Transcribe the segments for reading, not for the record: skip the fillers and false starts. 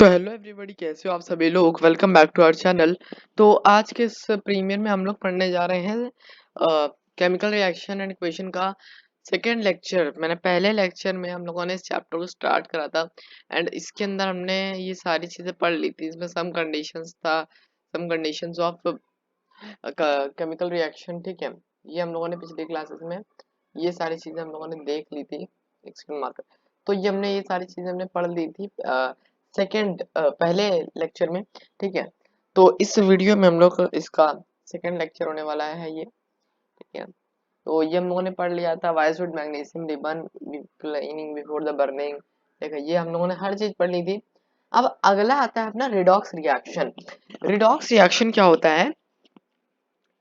तो hello everybody, कैसे हो आप सभी लोग। Welcome back to our channel. तो आज के इस प्रीमियर में हम लोग पढ़ने जा रहे हैं केमिकल रिएक्शन एंड इक्वेशन का सेकेंड लेक्चर। मैंने पहले लेक्चर में हम लोगों ने इस चैप्टर को स्टार्ट करा था एंड इसके अंदर हमने ये सारी चीज़ें पढ़ ली थी। इसमें सम कंडीशंस था, some conditions of chemical reaction, ठीक है। ये हम लोगों ने पिछली क्लासेस में ये सारी चीज़ें हम लोगों ने देख ली थी। एक्सक्यूज मार्कर, तो ये हमने ये सारी चीज़ें हमने पढ़ ली थी सेकेंड पहले लेक्चर में, ठीक है। तो इस वीडियो में हम लोग इसका सेकेंड लेक्चर होने वाला है ये, ठीक है। तो ये हम लोगों ने पढ़ लिया था, why should magnesium ribbon cleaning before the burning, ठीक है। ये हम लोगों ने हर चीज पढ़ ली थी। अब अगला आता है अपना रिडॉक्स रिएक्शन। रिडॉक्स रिएक्शन क्या होता है,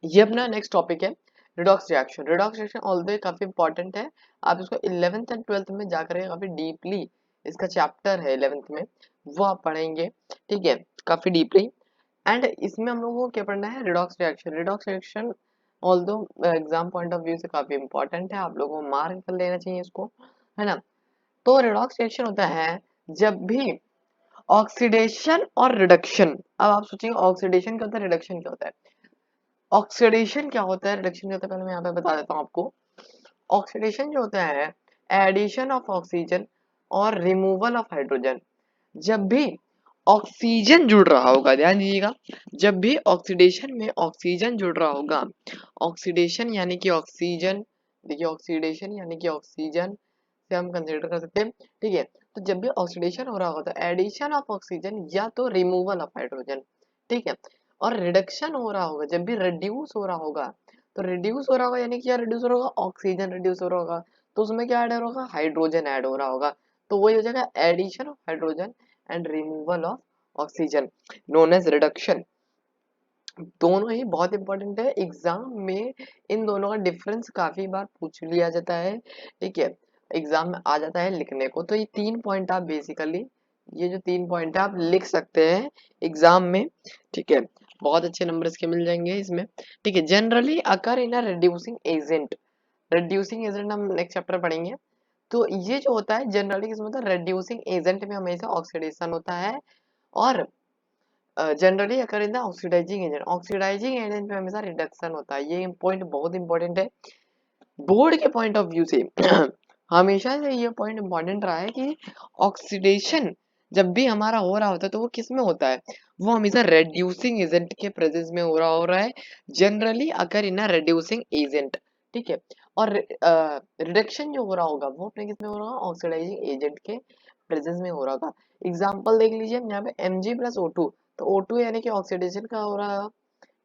ये अपना नेक्स्ट टॉपिक है। Redox reaction, redox reaction although काफी इंपॉर्टेंट है। आप इसको 11th एंड 12th में जाकर काफी डीपली, इसका चैप्टर है 11th में, वो आप पढ़ेंगे, ठीक है, काफी डीपली। एंड इसमें हम लोगों को क्या पढ़ना है, redox reaction. Redox reaction although exam point of view से काफी इंपॉर्टेंट है, आप लोगों को मार्क कर लेना चाहिए इसको, है ना। तो रिडॉक्स रिएक्शन होता है जब भी ऑक्सीडेशन और रिडक्शन। अब आप सोचेंगे ऑक्सीडेशन क्या होता है, रिडक्शन क्या होता है। ऑक्सीडेशन क्या होता है, रिडक्शन क्या होता है, पहले मैं यहाँ पे बता देता हूँ आपको। ऑक्सीडेशन जो होता है एडिशन ऑफ ऑक्सीजन और रिमूवल ऑफ हाइड्रोजन। जब भी ऑक्सीजन जुड़ रहा होगा, ध्यान दीजिएगा, जब भी ऑक्सीडेशन में ऑक्सीजन जुड़ रहा होगा, ऑक्सीडेशन यानी कि ऑक्सीजन, देखिए ऑक्सीडेशन यानी कि ऑक्सीजन से हम कंसिडर कर सकते हैं, ठीक है। तो जब भी ऑक्सीडेशन हो रहा होगा तो एडिशन ऑफ ऑक्सीजन या तो रिमूवल ऑफ हाइड्रोजन, ठीक है। और रिडक्शन हो रहा होगा जब भी रिड्यूस हो रहा होगा, तो रिड्यूस हो रहा होगा यानी कि क्या रिड्यूस हो रहा होगा, ऑक्सीजन रिड्यूस हो रहा होगा, तो उसमें क्या ऐड हो रहा होगा, हाइड्रोजन ऐड हो रहा होगा। तो वही हो जाएगा addition of hydrogen and removal of oxygen, known as reduction. दोनों ही बहुत इंपॉर्टेंट है, एग्जाम में इन दोनों का डिफरेंस काफी बार पूछ लिया जाता है, ठीक है। एग्जाम में आ जाता है लिखने को। तो ये 3 पॉइंट आप बेसिकली, ये जो 3 पॉइंट है आप लिख सकते हैं एग्जाम में, ठीक है। बहुत अच्छे नंबर इसके मिल जाएंगे इसमें, ठीक है। Generally occur in a reducing agent, reducing agent हम नेक्स्ट चैप्टर पढ़ेंगे। तो ये जो होता है जनरली किसमें होता है, रिड्यूसिंग एजेंट में हमेशा ऑक्सीडेशन होता है, और generally occur in the oxidizing agent, oxidizing agent में हमेशा रिडक्शन होता है। ये पॉइंट बहुत इंपॉर्टेंट है बोर्ड के पॉइंट ऑफ व्यू से। हमेशा से ये पॉइंट इंपॉर्टेंट रहा है कि ऑक्सीडेशन जब भी हमारा हो रहा होता है तो वो किस में होता है, वो हमेशा रेड्यूसिंग एजेंट के प्रेजेंस में हो रहा है, जनरली अगर इन रेड्यूसिंग एजेंट, ठीक है। और रिडक्शन जो हो रहा होगा वो अपने किस में हो रहा होगा, ऑक्सीडाइजिंग एजेंट के प्रेजेंस में हो रहा होगा। एग्जाम्पल देख लीजिए यहाँ पे Mg + O2, तो O2 यानी कि ऑक्सीडेशन का हो रहा है,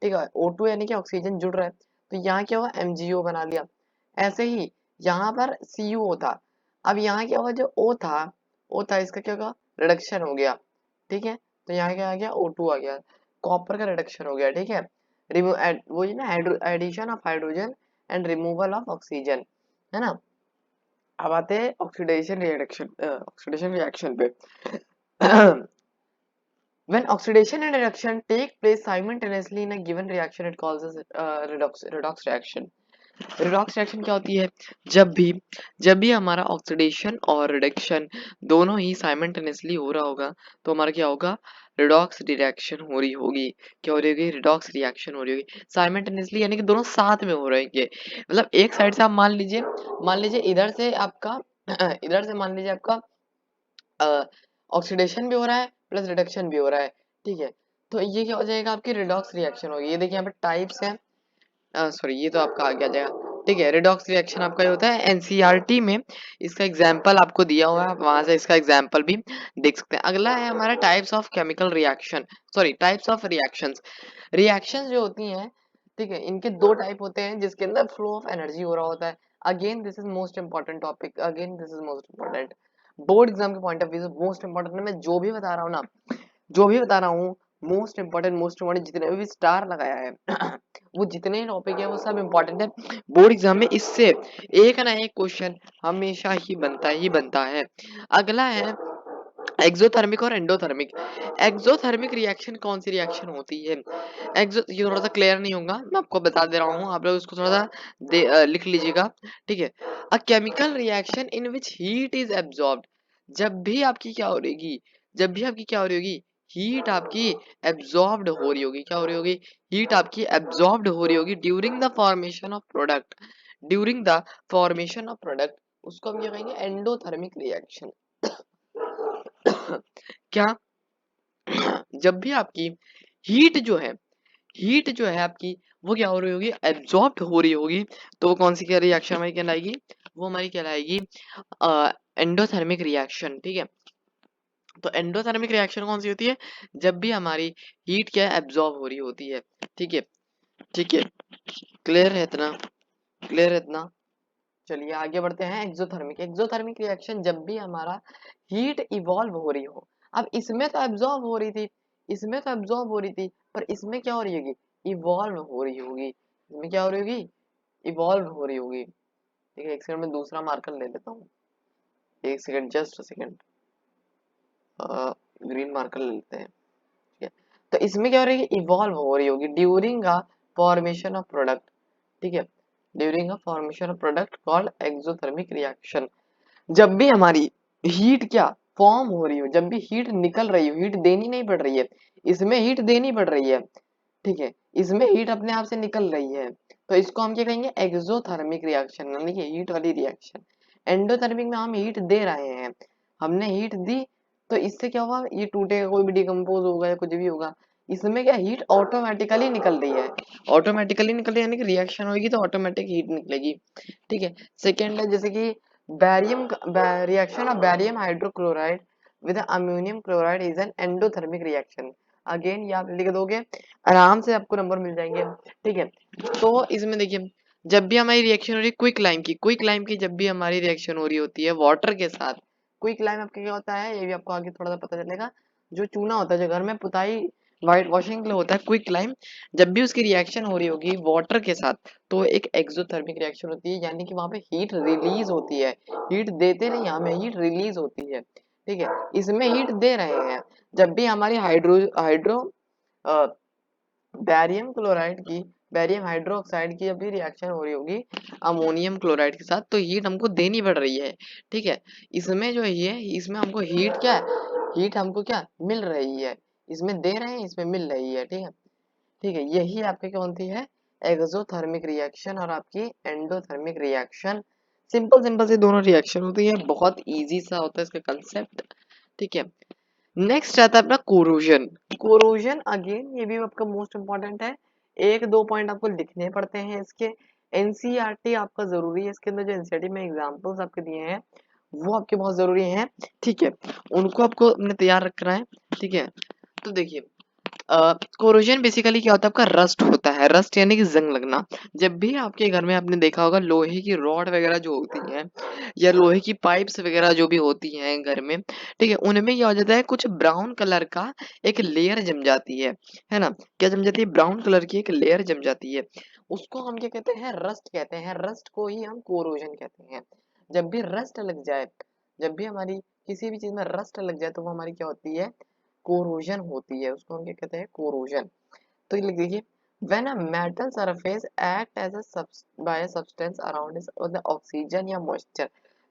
ठीक है। O2 यानी कि ऑक्सीजन जुड़ रहा है, तो यहाँ क्या हुआ, MgO बना लिया। ऐसे ही यहाँ पर CuO था, अब यहाँ क्या हुआ, जो O था इसका क्या होगा, रिडक्शन हो गया, ठीक है। तो यहाँ क्या आ गया, O2 आ गया, कॉपर का रिडक्शन हो गया, ठीक है। वो ना addition of hydrogen and removal of oxygen, है ना। अब आते हैं ऑक्सीडेशन रिएक्शन पे। When oxidation and reduction take place simultaneously in a given reaction, it causes redox reaction. Redox reaction क्या होती है, जब भी हमारा ऑक्सीडेशन और रिडक्शन दोनों ही साइमल्टेनियसली हो रहा होगा, तो हमारा क्या होगा, रिडॉक्स रिएक्शन हो रही होगी। क्या हो रही होगी, रिडॉक्स रिएक्शन हो रही होगी साइमल्टेनियसली, यानी कि दोनों साथ में हो रहेंगे। मतलब एक साइड से आप मान लीजिए इधर से आपका इधर से मान लीजिए आपका ऑक्सीडेशन भी हो रहा है प्लस रिडक्शन भी हो रहा है, ठीक है। तो ये क्या हो जाएगा, आपकी रिडॉक्स रिएक्शन होगी। ये देखिए यहाँ पे टाइप्स हैं, सॉरी ये तो आपका आगे आ जाएगा, ठीक है। रिडॉक्स रिएक्शन आपका ये होता है एनसीईआरटी में, इसका एग्जांपल आपको दिया हुआ है, आप वहां से इसका एग्जांपल भी देख सकते हैं। अगला है हमारा types of chemical reaction, sorry types of reactions. Reactions जो होती हैं, ठीक है, इनके दो टाइप होते हैं जिसके अंदर फ्लो ऑफ एनर्जी हो रहा होता है। Again this is most important topic, again this is most important board exam के पॉइंट ऑफ व्यू से मोस्ट इंपॉर्टेंट। मैं जो भी बता रहा हूँ ना, जो भी बता रहा हूँ, मोस्ट इंपॉर्टेंट जितने भी स्टार लगाया है वो जितने टॉपिक है वो सब इंपॉर्टेंट है। बोर्ड एग्जाम में इससे एक ना एक क्वेश्चन हमेशा ही बनता है। अगला है एक्सोथर्मिक और एंडोथर्मिक। एक्सोथर्मिक रिएक्शन कौन सी रिएक्शन होती है, ये थोड़ा सा क्लियर नहीं होगा, मैं आपको बता दे रहा हूँ, आप लोग इसको थोड़ा सा लिख लीजिएगा, ठीक है। A chemical reaction in which heat is absorbed, जब भी आपकी क्या हो रहेगी, जब भी आपकी क्या हो रही होगी, हीट आपकी एब्जॉर्ब्ड हो रही होगी, क्या हो रही होगी, हीट आपकी एब्जॉर्ब्ड हो रही होगी during the formation of product, during the formation of product, उसको हम क्या कहेंगे, एंडोथर्मिक रिएक्शन। क्या, जब भी आपकी हीट जो है, हीट जो है आपकी वो क्या हो रही होगी, एब्जॉर्ब हो रही होगी, तो वो कौन सी क्या रिएक्शन हमारी कहलाएगी, वो हमारी कहलाएगी एंडोथर्मिक रिएक्शन। ठीक है, तो एंडोथर्मिक रिएक्शन कौन सी होती है, जब भी हमारी हीट क्या एब्जॉर्ब हो रही होती है। ठीक है, ठीक है, क्लियर है इतना, क्लियर है इतना। चलिए आगे बढ़ते हैं, एक्सोथर्मिक, एक्सोथर्मिक रिएक्शन जब भी हमारा हीट इवॉल्व हो रही हो। अब इसमें तो एब्जॉर्ब हो रही थी, इसमें तो एब्जॉर्ब हो रही थी, पर इसमें क्या हो रही होगी, इवॉल्व हो रही होगी, इसमें क्या हो रही होगी, इवॉल्व हो रही होगी। ठीक है, एक सेकंड में दूसरा मार्कर ले लेता हूँ, एक second, just second, green marker ले लेते हैं। ठीक है, तो इसमें क्या हो रही है, इवॉल्व हो रही होगी during a formation of product. ठीक है, during a formation of product called exothermic reaction. जब भी हमारी हीट क्या फॉर्म हो रही हो, जब भी हीट निकल रही हो, हीट देनी नहीं पड़ रही है, इसमें हीट देनी पड़ रही है। ठीक है, इसमें हीट अपने आप से निकल रही है, तो इसको हम क्या कहेंगे, एक्सोथर्मिक रिएक्शन, यानी कि हीट वाली रिएक्शन। एंडोथर्मिक में हम हीट दे रहे हैं, हमने हीट दी, तो इससे क्या हुआ, ये टूटेगा, कोई भी डिकम्पोज होगा या कुछ भी होगा, इसमें क्या हीट ऑटोमेटिकली निकल रही है, ऑटोमेटिकली निकल रही है, यानी कि रिएक्शन होगी तो ऑटोमेटिक हीट निकलेगी। ठीक है, सेकेंड है जैसे कि barium, reaction of barium hydrochloride with ammonium chloride is an endothermic reaction. Again ये आप लिख दोगे, आराम से आपको नंबर मिल जाएंगे। ठीक है, तो इसमें देखिए, जब भी हमारी रिएक्शन हो रही है क्विक लाइम की, क्विक लाइम की जब भी हमारी रिएक्शन हो रही होती है वाटर के साथ, क्विक लाइम आपका क्या होता है, ये भी आपको आगे थोड़ा सा पता चलेगा, जो चूना होता है जो घर में पुताई व्हाइट वॉशिंग के लिए होता है, क्विक लाइम, जब भी उसकी रिएक्शन हो रही होगी वाटर के साथ, तो एक एक्सोथर्मिक रिएक्शन होती है, यानी कि वहां पे हीट रिलीज होती है, हीट देते नहीं हमें, हीट रिलीज होती है। ठीक है, इसमें हीट दे रहे हैं, जब भी हमारी हाइड्रो हाइड्रो बैरियम क्लोराइड की, बैरियम हाइड्रोक्साइड की जब भी रिएक्शन हो रही होगी अमोनियम क्लोराइड के साथ, तो हीट हमको देनी पड़ रही है। ठीक है, इसमें जो है, इसमें हमको हीट क्या है, हीट हमको क्या मिल रही है, इसमें दे रहे हैं, इसमें मिल रही है। ठीक है, ठीक है, यही आपकी कौन सी है, एक्सोथर्मिक रिएक्शन और आपकी एंडोथर्मिक रिएक्शन। सिंपल सिंपल से दोनों रिएक्शन होती है, बहुत इजी सा होता है इसका कंसेप्ट। ठीक है, नेक्स्ट आता है अपना कोरोजन। कोरोजन अगेन ये भी आपका मोस्ट इंपॉर्टेंट है, एक दो पॉइंट आपको लिखने पड़ते हैं इसके, एनसीईआरटी आपका जरूरी है, इसके अंदर जो एनसीईआरटी में एग्जांपल्स आपके दिए हैं वो आपके बहुत जरूरी हैं। ठीक है, उनको आपको अपने तैयार रखना है। ठीक है, तो देखिए, कोरोजन बेसिकली क्या होता है, आपका रस्ट होता है, रस्ट यानी कि जंग लगना। जब भी आपके घर में आपने देखा होगा लोहे की रॉड वगैरह जो होती हैं, या लोहे की पाइप्स वगैरह जो भी होती हैं घर में, ठीक है, उनमें क्या हो जाता है, कुछ ब्राउन कलर का एक लेयर जम जाती है ना, क्या जम जाती है, ब्राउन कलर की एक लेयर जम जाती है, उसको हम क्या कहते हैं, रस्ट कहते हैं, रस्ट को ही हम कोरोजन कहते हैं। जब भी रस्ट लग जाए, जब भी हमारी किसी भी चीज में रस्ट लग जाए, तो वो हमारी क्या होती है, कोरोजन होती है, उसको हम क्या कहते हैं, कोरोजन। तो ये लिख दीजिए, when a metal surface act as a by substance around it oxygen या मॉइस्चर।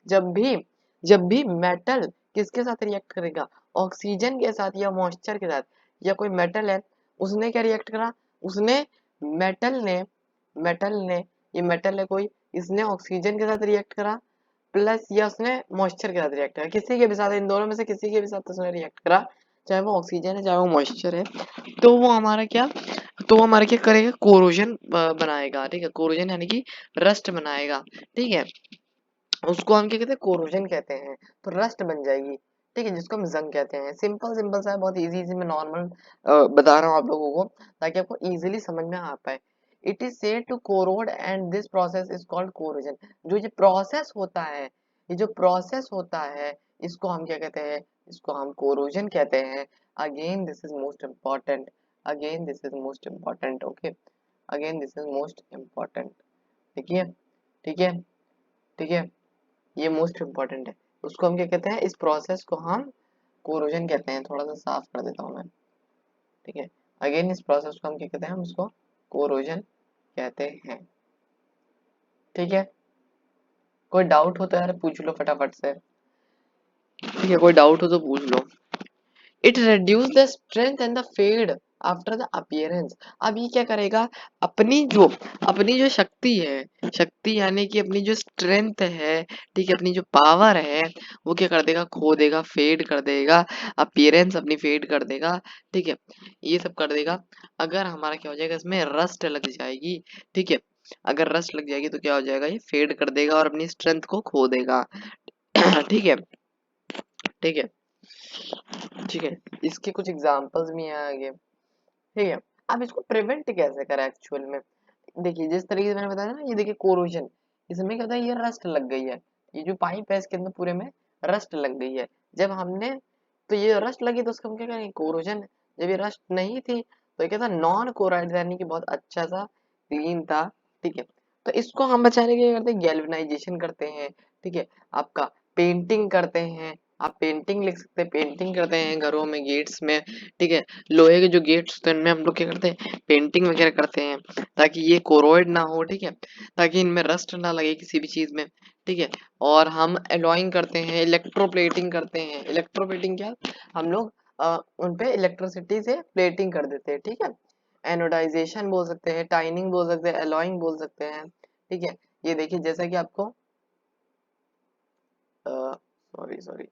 जब भी, जब भी मेटल किसके साथ रिएक्ट करेगा, ऑक्सीजन के साथ या मॉइस्चर के साथ, या कोई मेटल है उसने क्या रिएक्ट करा, उसने, मेटल ने, मेटल ने, ये मेटल है कोई, इसने ऑक्सीजन के साथ रिएक्ट करा, प्लस या उसने मॉइस्चर के साथ रिएक्ट करा, किसी के भी साथ, इन दोनों में से किसी के भी साथ उसने रिएक्ट करा, चाहे वो ऑक्सीजन है चाहे वो मॉइस्चर है, तो वो हमारा क्या, तो वो हमारा क्या करेगा, कोरोजन बनाएगा। ठीक है, कोरोजन यानी कि रस्ट बनाएगा। ठीक है, उसको हम क्या कहते हैं, कोरोजन कहते हैं, तो रस्ट बन जाएगी। ठीक है, जिसको हम जंग कहते हैं। सिंपल सिंपल सा है, बहुत इजी इजी में नॉर्मल बता रहा हूँ आप लोगों को, ताकि आपको इजीली समझ में आ पाए। It is said to corrode and this process is called corrosion. जो ये प्रोसेस होता है, ये जो प्रोसेस होता है, इसको हम क्या कहते हैं, इसको हम कोरोजन कहते हैं। Again this is most important, again this is most important, okay, again this is most important. ठीक है, ठीक है, ठीक है, ये मोस्ट इम्पॉर्टेंट है। उसको हम क्या कहते हैं, इस प्रोसेस को हम कोरोजन कहते हैं। थोड़ा सा साफ कर देता हूँ मैं। ठीक है, अगेन इस प्रोसेस को हम क्या कहते हैं, हम उसको कोरोजन कहते हैं। ठीक है, कोई डाउट हो तो यार पूछ लो फटाफट से। ठीक है, कोई डाउट हो तो पूछ लो। It reduce the strength and the fade after the appearance. अब ये क्या करेगा, अपनी जो शक्ति है, शक्ति यानी कि अपनी जो स्ट्रेंथ है, ठीक है, अपनी जो पावर है, वो क्या कर देगा, खो देगा, फेड कर देगा, अपीयरेंस अपनी फेड कर देगा, ठीक है, ये सब कर देगा। अगर हमारा क्या हो जाएगा, इसमें रस्ट लग जाएगी, ठीक है, अगर रस्ट लग जाएगी तो क्या हो जाएगा, ये फेड कर देगा और अपनी स्ट्रेंथ को खो देगा। ठीक है, ठीक है, ठीक है, इसके कुछ एग्जांपल्स भी हैं आगे। ठीक है, अब इसको प्रिवेंट कैसे करें एक्चुअल में। देखिए जिस तरीके से मैंने बताया ना, ये देखिए कोरोजन, इसमें क्या होता है, ये रस्ट लग गई है, ये जो पाइप है इसके अंदर पूरे में रस्ट लग गई है। जब हमने, तो ये रस्ट लगी तो उसको हम क्या करेंगे, कोरोजन। जब ये रस्ट नहीं थी तो ये क्या था, नॉन कोराइड, यानी कि बहुत अच्छा सा क्लीन था। ठीक है, तो इसको हम बचाने के लिए करते हैं, गैल्वेनाइजेशन करते हैं, ठीक है, आपका पेंटिंग करते हैं, आप पेंटिंग लिख सकते हैं, पेंटिंग करते हैं घरों में, गेट्स में, ठीक है, लोहे के जो गेट्स होते हैं उनमें हम लोग क्या करते हैं, पेंटिंग वगैरह करते हैं, ताकि ये कोरोइड ना हो, ठीक है, ताकि इनमें रस्ट ना लगे किसी भी चीज में, ठीक है। और हम एलॉइंग करते हैं, इलेक्ट्रोप्लेटिंग करते हैं। इलेक्ट्रोप्लेटिंग क्या, हम लोग उन पे इलेक्ट्रिसिटी से प्लेटिंग कर देते हैं, ठीक है। एनोडाइजेशन बोल सकते हैं, टाइनिंग बोल सकते हैं, एलॉइंग बोल सकते हैं, ठीक है। ये देखिए जैसा कि आपको सॉरी सॉरी,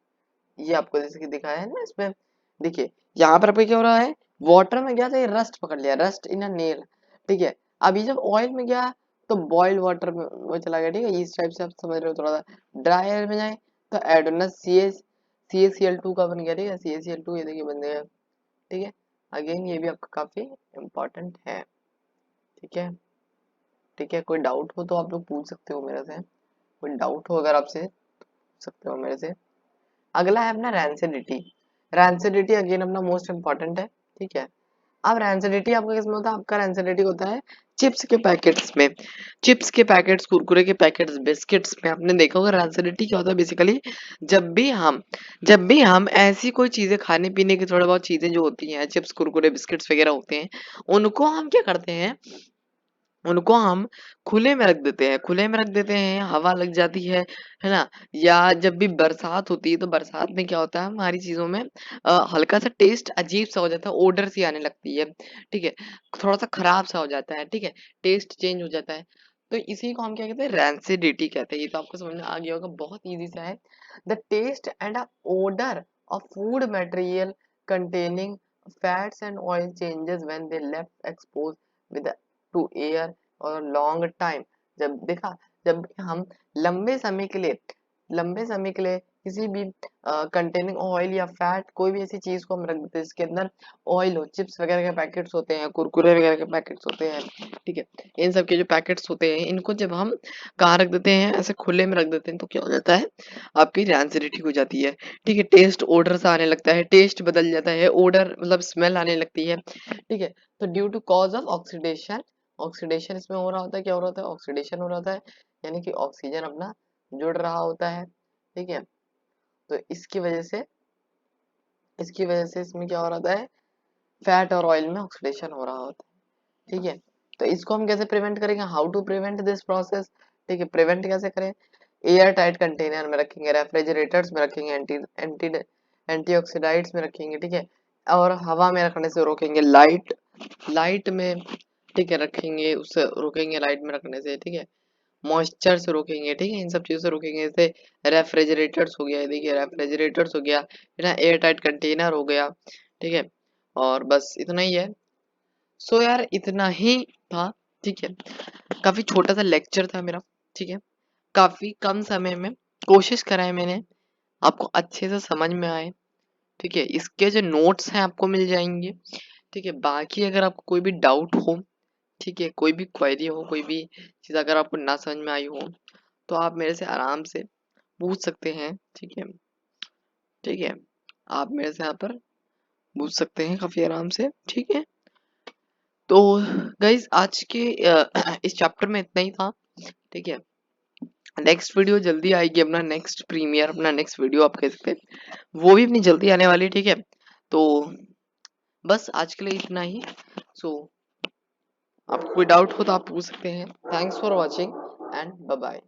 ये आपको जैसे कि दिखाया है ना इसमें, देखिए यहाँ पर आपको क्या हो रहा है, वाटर में गया था, ये रस्ट पकड़ लिया, रस्ट इन अ नेल, ठीक है। अभी जब ऑयल में गया तो बॉइल्ड वाटर में वो चला गया, ठीक है, इस टाइप से आप समझ रहे हो। थोड़ा सा ड्राई एयर में जाए तो एडोनस CaCl2 का बन गया, ठीक है, CaCl2 ये देखिए बन गया, ठीक है। अगेन ये भी आपका काफी इम्पोर्टेंट है, ठीक है, ठीक है। कोई डाउट हो तो आप लोग पूछ सकते हो मेरे से, कोई डाउट हो अगर आपसे पूछ सकते हो मेरे से। अगला है अपना रैंसिडिटी। रैंसिडिटी अगेन अपना मोस्ट इंपॉर्टेंट है, ठीक है। अब रैंसिडिटी आपका किसमें होता है, आपका रैंसिडिटी होता है चिप्स के पैकेट्स में, चिप्स के पैकेट्स, कुरकुरे के पैकेट्स, बिस्किट्स में। आपने देखा होगा रैंसिडिटी क्या होता है बेसिकली, जब भी हम ऐसी कोई चीजें, खाने पीने की थोड़ा बहुत चीजें जो होती हैं, चिप्स कुरकुरे बिस्किट्स वगैरह होते हैं, उनको हम क्या करते हैं, उनको हम खुले में रख देते हैं, खुले में रख देते हैं, हवा लग जाती है ना। या जब भी बरसात होती है तो बरसात में क्या होता है, हमारी चीजों में हल्का सा टेस्ट अजीब सा हो जाता है, ओडर सी आने लगती है, ठीक है, थोड़ा सा खराब सा हो जाता है, ठीक है, टेस्ट चेंज हो जाता है। तो इसी को हम क्या कहते हैं, रैंसिडिटी कहते हैं। ये तो आपको समझ में आ गया होगा, बहुत इजी सा है। The taste and odour of food material containing fats and oil changes when they left expose with to air और लॉन्ग टाइम। जब देखा, जब भी हम लंबे समय के लिए लंबे समय के लिए किसी भी कंटेनिंग ऑयल या फैट, कोई भी ऐसी चीज को हम रख देते हैं जिसके अंदर ऑयल हो, चिप्स वगैरह के पैकेट्स होते हैं, कुरकुरे वगैरह के पैकेट्स होते हैं, ठीक है, इन सब के जो पैकेट्स होते हैं, इनको जब हम कहाँ रख देते हैं, ऐसे खुले में रख देते हैं, तो क्या हो जाता है, आपकी रैंसिडिटी हो जाती है, ठीक है, टेस्ट ओडर सा आने लगता है, टेस्ट बदल जाता है, ओडर मतलब स्मेल आने लगती है, ठीक है। तो due to cause of oxidation, oxidation इसमें हो रहा होता है, क्या हो रहा होता है, ऑक्सीडेशन हो रहा होता है, यानी कि ऑक्सीजन अपना जुड़ रहा होता है, ठीक है। तो इसकी वजह से इसमें क्या हो रहा है, फैट और ऑयल में ऑक्सीडेशन हो रहा होता है, ठीक है। तो इसको हम कैसे प्रिवेंट करेंगे, how to prevent this process, ठीक है, प्रिवेंट कैसे करें, एयर टाइट कंटेनर में रखेंगे, रेफ्रिजरेटर्स में रखेंगे, एंटी एंटी एंटीऑक्सीडाइड्स में रखेंगे, ठीक है, और हवा में रखने से रोकेंगे, लाइट लाइट में, ठीक है, रखेंगे, उससे रोकेंगे लाइट में रखने से, ठीक है, मॉइस्चर से रोकेंगे, ठीक है, इन सब चीजों से रोकेंगे। जैसे रेफ्रिजरेटर्स हो गया, ये देखिए रेफ्रिजरेटर्स हो गया, है ना, एयर टाइट कंटेनर हो गया, ठीक है। और बस इतना ही है। सो यार इतना ही था, ठीक है, काफी छोटा सा लेक्चर था मेरा, ठीक है, काफी कम समय में कोशिश करा है मैंने आपको अच्छे से समझ में आए, ठीक है। इसके जो नोट्स हैं आपको मिल जाएंगे, ठीक है। बाकी अगर आपको कोई भी डाउट हो, ठीक है, कोई भी क्वेरी हो, कोई भी चीज़ अगर आपको ना समझ में आई हो, तो आप मेरे से आराम से पूछ सकते हैं, ठीक है, ठीक है, आप मेरे से यहाँ पर पूछ सकते हैं काफ़ी आराम से, ठीक है। तो गाइज आज के इस चैप्टर में इतना ही था, ठीक है। नेक्स्ट वीडियो जल्दी आएगी, अपना नेक्स्ट प्रीमियर, अपना नेक्स्ट वीडियो आप कह सकते हैं, वो भी अपनी जल्दी आने वाली है, ठीक है। तो बस आज के लिए इतना ही। सो आपको कोई डाउट हो तो आप पूछ सकते हैं। Thanks for watching and bye bye.